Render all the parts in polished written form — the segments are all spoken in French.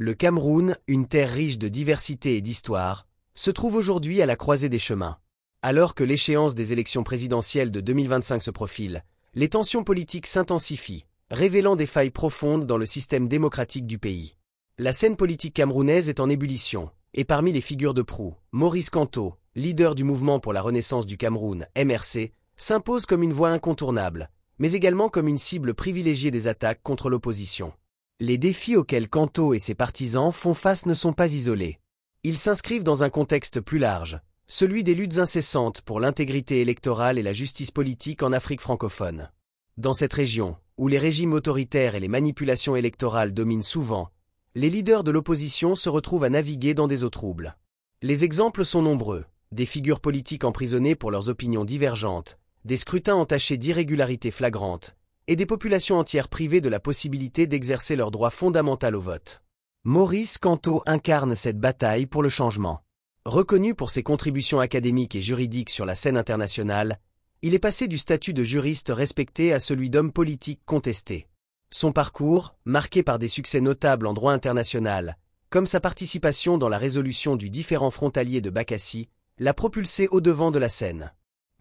Le Cameroun, une terre riche de diversité et d'histoire, se trouve aujourd'hui à la croisée des chemins. Alors que l'échéance des élections présidentielles de 2025 se profile, les tensions politiques s'intensifient, révélant des failles profondes dans le système démocratique du pays. La scène politique camerounaise est en ébullition, et parmi les figures de proue, Maurice Kamto, leader du mouvement pour la renaissance du Cameroun, MRC, s'impose comme une voix incontournable, mais également comme une cible privilégiée des attaques contre l'opposition. Les défis auxquels Kamto et ses partisans font face ne sont pas isolés. Ils s'inscrivent dans un contexte plus large, celui des luttes incessantes pour l'intégrité électorale et la justice politique en Afrique francophone. Dans cette région, où les régimes autoritaires et les manipulations électorales dominent souvent, les leaders de l'opposition se retrouvent à naviguer dans des eaux troubles. Les exemples sont nombreux, des figures politiques emprisonnées pour leurs opinions divergentes, des scrutins entachés d'irrégularités flagrantes, et des populations entières privées de la possibilité d'exercer leur droit fondamental au vote. Maurice Kamto incarne cette bataille pour le changement. Reconnu pour ses contributions académiques et juridiques sur la scène internationale, il est passé du statut de juriste respecté à celui d'homme politique contesté. Son parcours, marqué par des succès notables en droit international, comme sa participation dans la résolution du différend frontalier de Bakassi, l'a propulsé au-devant de la scène.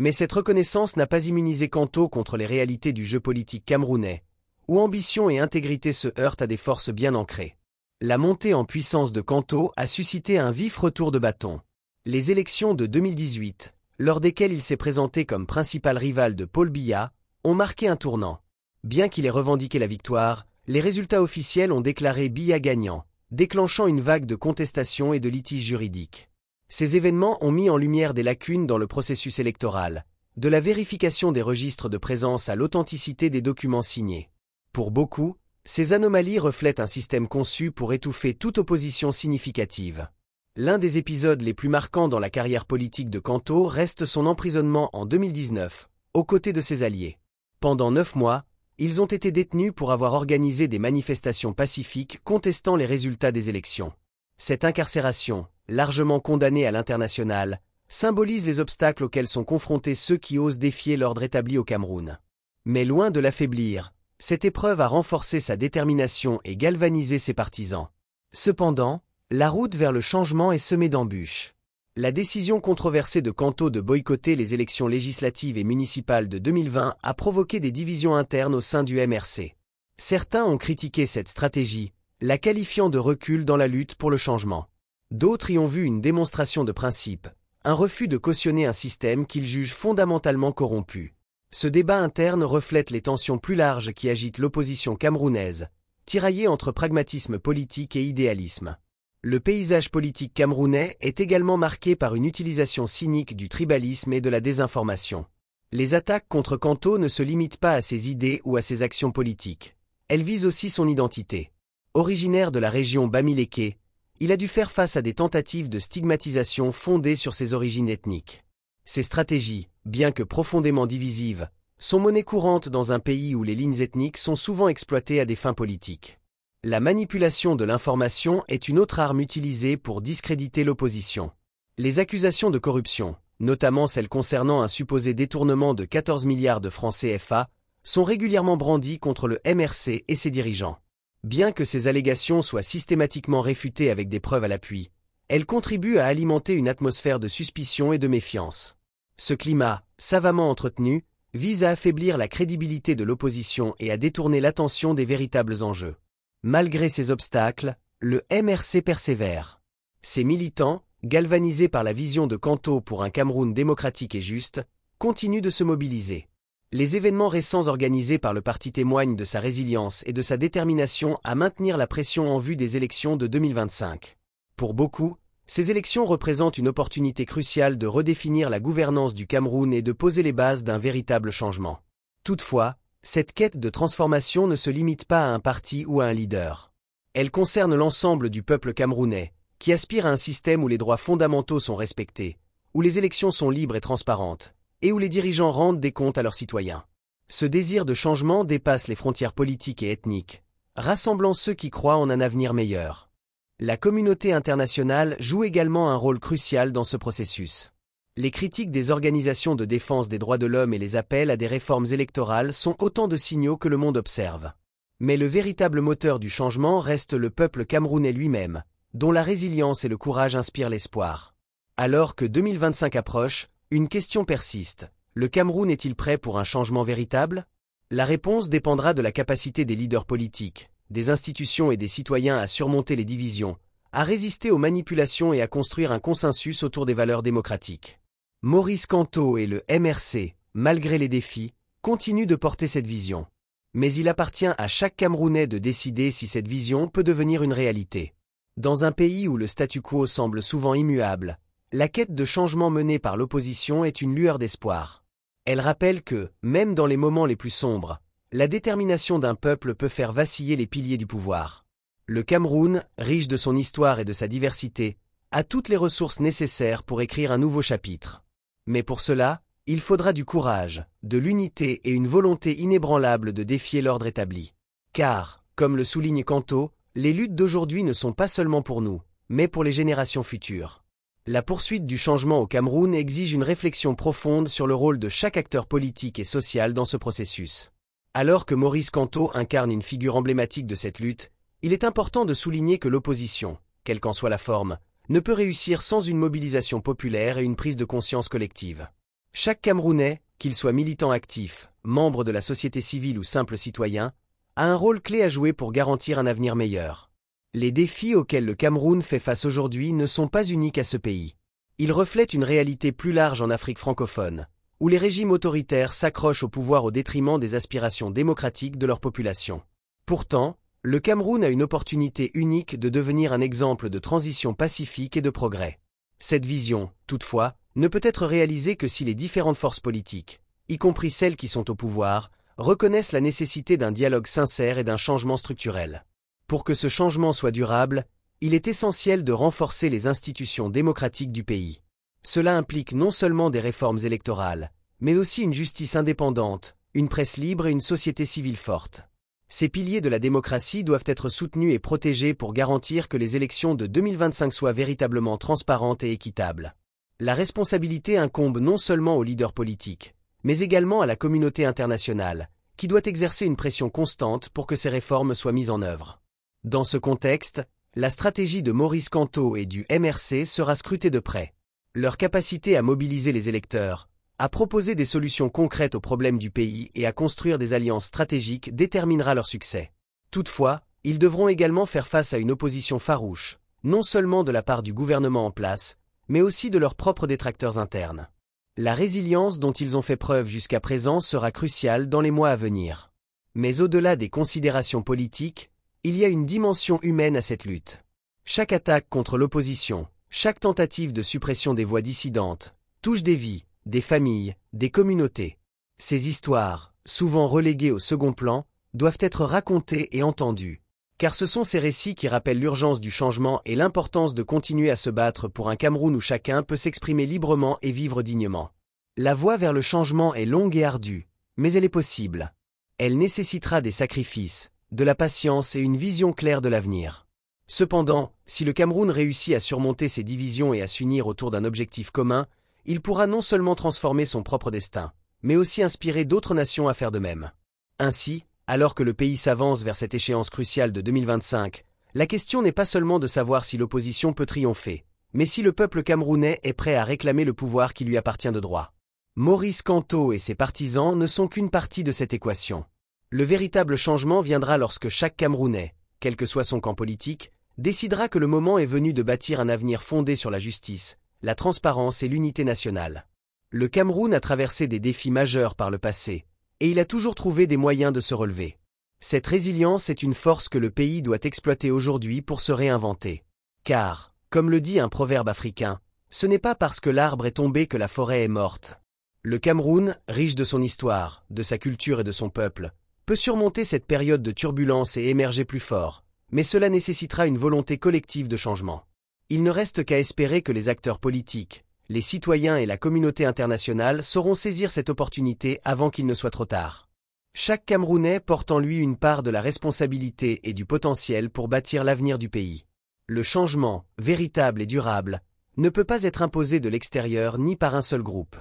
Mais cette reconnaissance n'a pas immunisé Kamto contre les réalités du jeu politique camerounais, où ambition et intégrité se heurtent à des forces bien ancrées. La montée en puissance de Kamto a suscité un vif retour de bâton. Les élections de 2018, lors desquelles il s'est présenté comme principal rival de Paul Biya, ont marqué un tournant. Bien qu'il ait revendiqué la victoire, les résultats officiels ont déclaré Biya gagnant, déclenchant une vague de contestations et de litiges juridiques. Ces événements ont mis en lumière des lacunes dans le processus électoral, de la vérification des registres de présence à l'authenticité des documents signés. Pour beaucoup, ces anomalies reflètent un système conçu pour étouffer toute opposition significative. L'un des épisodes les plus marquants dans la carrière politique de Kamto reste son emprisonnement en 2019, aux côtés de ses alliés. Pendant 9 mois, ils ont été détenus pour avoir organisé des manifestations pacifiques contestant les résultats des élections. Cette incarcération, largement condamnée à l'international, symbolise les obstacles auxquels sont confrontés ceux qui osent défier l'ordre établi au Cameroun. Mais loin de l'affaiblir, cette épreuve a renforcé sa détermination et galvanisé ses partisans. Cependant, la route vers le changement est semée d'embûches. La décision controversée de Kamto de boycotter les élections législatives et municipales de 2020 a provoqué des divisions internes au sein du MRC. Certains ont critiqué cette stratégie, la qualifiant de recul dans la lutte pour le changement. D'autres y ont vu une démonstration de principe, un refus de cautionner un système qu'ils jugent fondamentalement corrompu. Ce débat interne reflète les tensions plus larges qui agitent l'opposition camerounaise, tiraillée entre pragmatisme politique et idéalisme. Le paysage politique camerounais est également marqué par une utilisation cynique du tribalisme et de la désinformation. Les attaques contre Kamto ne se limitent pas à ses idées ou à ses actions politiques. Elles visent aussi son identité. Originaire de la région Bamileke, il a dû faire face à des tentatives de stigmatisation fondées sur ses origines ethniques. Ces stratégies, bien que profondément divisives, sont monnaie courante dans un pays où les lignes ethniques sont souvent exploitées à des fins politiques. La manipulation de l'information est une autre arme utilisée pour discréditer l'opposition. Les accusations de corruption, notamment celles concernant un supposé détournement de 14 milliards de francs CFA, sont régulièrement brandies contre le MRC et ses dirigeants. Bien que ces allégations soient systématiquement réfutées avec des preuves à l'appui, elles contribuent à alimenter une atmosphère de suspicion et de méfiance. Ce climat, savamment entretenu, vise à affaiblir la crédibilité de l'opposition et à détourner l'attention des véritables enjeux. Malgré ces obstacles, le MRC persévère. Ses militants, galvanisés par la vision de Kamto pour un Cameroun démocratique et juste, continuent de se mobiliser. Les événements récents organisés par le parti témoignent de sa résilience et de sa détermination à maintenir la pression en vue des élections de 2025. Pour beaucoup, ces élections représentent une opportunité cruciale de redéfinir la gouvernance du Cameroun et de poser les bases d'un véritable changement. Toutefois, cette quête de transformation ne se limite pas à un parti ou à un leader. Elle concerne l'ensemble du peuple camerounais, qui aspire à un système où les droits fondamentaux sont respectés, où les élections sont libres et transparentes, et où les dirigeants rendent des comptes à leurs citoyens. Ce désir de changement dépasse les frontières politiques et ethniques, rassemblant ceux qui croient en un avenir meilleur. La communauté internationale joue également un rôle crucial dans ce processus. Les critiques des organisations de défense des droits de l'homme et les appels à des réformes électorales sont autant de signaux que le monde observe. Mais le véritable moteur du changement reste le peuple camerounais lui-même, dont la résilience et le courage inspirent l'espoir. Alors que 2025 approche, une question persiste. Le Cameroun est-il prêt pour un changement véritable? La réponse dépendra de la capacité des leaders politiques, des institutions et des citoyens à surmonter les divisions, à résister aux manipulations et à construire un consensus autour des valeurs démocratiques. Maurice Kamto et le MRC, malgré les défis, continuent de porter cette vision. Mais il appartient à chaque Camerounais de décider si cette vision peut devenir une réalité. Dans un pays où le statu quo semble souvent immuable, la quête de changement menée par l'opposition est une lueur d'espoir. Elle rappelle que, même dans les moments les plus sombres, la détermination d'un peuple peut faire vaciller les piliers du pouvoir. Le Cameroun, riche de son histoire et de sa diversité, a toutes les ressources nécessaires pour écrire un nouveau chapitre. Mais pour cela, il faudra du courage, de l'unité et une volonté inébranlable de défier l'ordre établi. Car, comme le souligne Kamto, les luttes d'aujourd'hui ne sont pas seulement pour nous, mais pour les générations futures. La poursuite du changement au Cameroun exige une réflexion profonde sur le rôle de chaque acteur politique et social dans ce processus. Alors que Maurice Kamto incarne une figure emblématique de cette lutte, il est important de souligner que l'opposition, quelle qu'en soit la forme, ne peut réussir sans une mobilisation populaire et une prise de conscience collective. Chaque Camerounais, qu'il soit militant actif, membre de la société civile ou simple citoyen, a un rôle clé à jouer pour garantir un avenir meilleur. Les défis auxquels le Cameroun fait face aujourd'hui ne sont pas uniques à ce pays. Ils reflètent une réalité plus large en Afrique francophone, où les régimes autoritaires s'accrochent au pouvoir au détriment des aspirations démocratiques de leur population. Pourtant, le Cameroun a une opportunité unique de devenir un exemple de transition pacifique et de progrès. Cette vision, toutefois, ne peut être réalisée que si les différentes forces politiques, y compris celles qui sont au pouvoir, reconnaissent la nécessité d'un dialogue sincère et d'un changement structurel. Pour que ce changement soit durable, il est essentiel de renforcer les institutions démocratiques du pays. Cela implique non seulement des réformes électorales, mais aussi une justice indépendante, une presse libre et une société civile forte. Ces piliers de la démocratie doivent être soutenus et protégés pour garantir que les élections de 2025 soient véritablement transparentes et équitables. La responsabilité incombe non seulement aux leaders politiques, mais également à la communauté internationale, qui doit exercer une pression constante pour que ces réformes soient mises en œuvre. Dans ce contexte, la stratégie de Maurice Kamto et du MRC sera scrutée de près. Leur capacité à mobiliser les électeurs, à proposer des solutions concrètes aux problèmes du pays et à construire des alliances stratégiques déterminera leur succès. Toutefois, ils devront également faire face à une opposition farouche, non seulement de la part du gouvernement en place, mais aussi de leurs propres détracteurs internes. La résilience dont ils ont fait preuve jusqu'à présent sera cruciale dans les mois à venir. Mais au-delà des considérations politiques, il y a une dimension humaine à cette lutte. Chaque attaque contre l'opposition, chaque tentative de suppression des voix dissidentes, touche des vies, des familles, des communautés. Ces histoires, souvent reléguées au second plan, doivent être racontées et entendues. Car ce sont ces récits qui rappellent l'urgence du changement et l'importance de continuer à se battre pour un Cameroun où chacun peut s'exprimer librement et vivre dignement. La voie vers le changement est longue et ardue, mais elle est possible. Elle nécessitera des sacrifices, de la patience et une vision claire de l'avenir. Cependant, si le Cameroun réussit à surmonter ses divisions et à s'unir autour d'un objectif commun, il pourra non seulement transformer son propre destin, mais aussi inspirer d'autres nations à faire de même. Ainsi, alors que le pays s'avance vers cette échéance cruciale de 2025, la question n'est pas seulement de savoir si l'opposition peut triompher, mais si le peuple camerounais est prêt à réclamer le pouvoir qui lui appartient de droit. Maurice Kamto et ses partisans ne sont qu'une partie de cette équation. Le véritable changement viendra lorsque chaque Camerounais, quel que soit son camp politique, décidera que le moment est venu de bâtir un avenir fondé sur la justice, la transparence et l'unité nationale. Le Cameroun a traversé des défis majeurs par le passé, et il a toujours trouvé des moyens de se relever. Cette résilience est une force que le pays doit exploiter aujourd'hui pour se réinventer. Car, comme le dit un proverbe africain, ce n'est pas parce que l'arbre est tombé que la forêt est morte. Le Cameroun, riche de son histoire, de sa culture et de son peuple, peut surmonter cette période de turbulence et émerger plus fort, mais cela nécessitera une volonté collective de changement. Il ne reste qu'à espérer que les acteurs politiques, les citoyens et la communauté internationale sauront saisir cette opportunité avant qu'il ne soit trop tard. Chaque Camerounais porte en lui une part de la responsabilité et du potentiel pour bâtir l'avenir du pays. Le changement, véritable et durable, ne peut pas être imposé de l'extérieur ni par un seul groupe.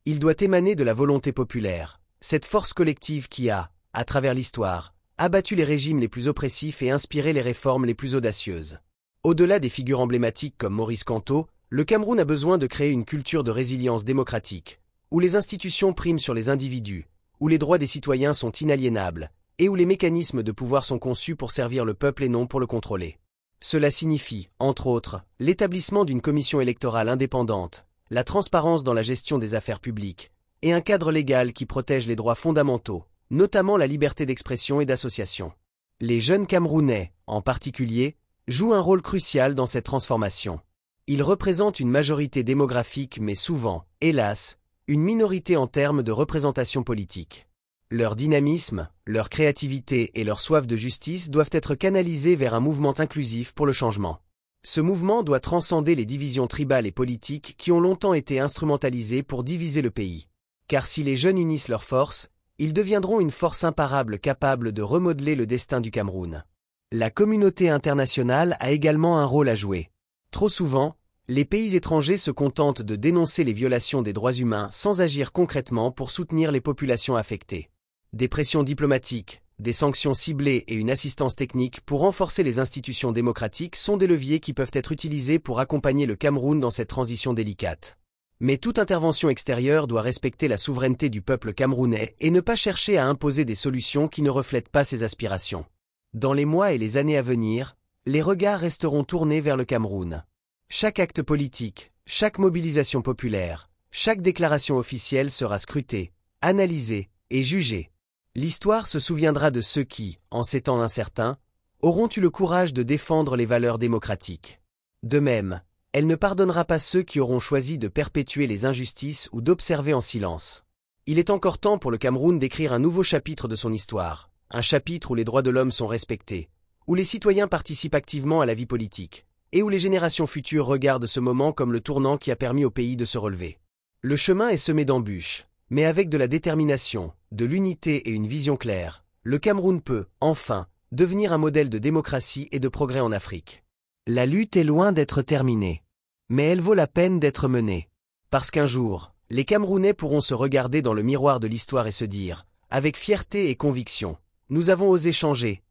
Il doit émaner de la volonté populaire, cette force collective qui a, à travers l'histoire, abattu les régimes les plus oppressifs et inspiré les réformes les plus audacieuses. Au-delà des figures emblématiques comme Maurice Kamto, le Cameroun a besoin de créer une culture de résilience démocratique, où les institutions priment sur les individus, où les droits des citoyens sont inaliénables, et où les mécanismes de pouvoir sont conçus pour servir le peuple et non pour le contrôler. Cela signifie, entre autres, l'établissement d'une commission électorale indépendante, la transparence dans la gestion des affaires publiques, et un cadre légal qui protège les droits fondamentaux, notamment la liberté d'expression et d'association. Les jeunes Camerounais, en particulier, jouent un rôle crucial dans cette transformation. Ils représentent une majorité démographique mais souvent, hélas, une minorité en termes de représentation politique. Leur dynamisme, leur créativité et leur soif de justice doivent être canalisés vers un mouvement inclusif pour le changement. Ce mouvement doit transcender les divisions tribales et politiques qui ont longtemps été instrumentalisées pour diviser le pays. Car si les jeunes unissent leurs forces, ils deviendront une force imparable capable de remodeler le destin du Cameroun. La communauté internationale a également un rôle à jouer. Trop souvent, les pays étrangers se contentent de dénoncer les violations des droits humains sans agir concrètement pour soutenir les populations affectées. Des pressions diplomatiques, des sanctions ciblées et une assistance technique pour renforcer les institutions démocratiques sont des leviers qui peuvent être utilisés pour accompagner le Cameroun dans cette transition délicate. Mais toute intervention extérieure doit respecter la souveraineté du peuple camerounais et ne pas chercher à imposer des solutions qui ne reflètent pas ses aspirations. Dans les mois et les années à venir, les regards resteront tournés vers le Cameroun. Chaque acte politique, chaque mobilisation populaire, chaque déclaration officielle sera scrutée, analysée et jugée. L'histoire se souviendra de ceux qui, en ces temps incertains, auront eu le courage de défendre les valeurs démocratiques. De même, elle ne pardonnera pas ceux qui auront choisi de perpétuer les injustices ou d'observer en silence. Il est encore temps pour le Cameroun d'écrire un nouveau chapitre de son histoire, un chapitre où les droits de l'homme sont respectés, où les citoyens participent activement à la vie politique, et où les générations futures regardent ce moment comme le tournant qui a permis au pays de se relever. Le chemin est semé d'embûches, mais avec de la détermination, de l'unité et une vision claire, le Cameroun peut, enfin, devenir un modèle de démocratie et de progrès en Afrique. La lutte est loin d'être terminée, mais elle vaut la peine d'être menée. Parce qu'un jour, les Camerounais pourront se regarder dans le miroir de l'histoire et se dire, avec fierté et conviction, nous avons osé changer,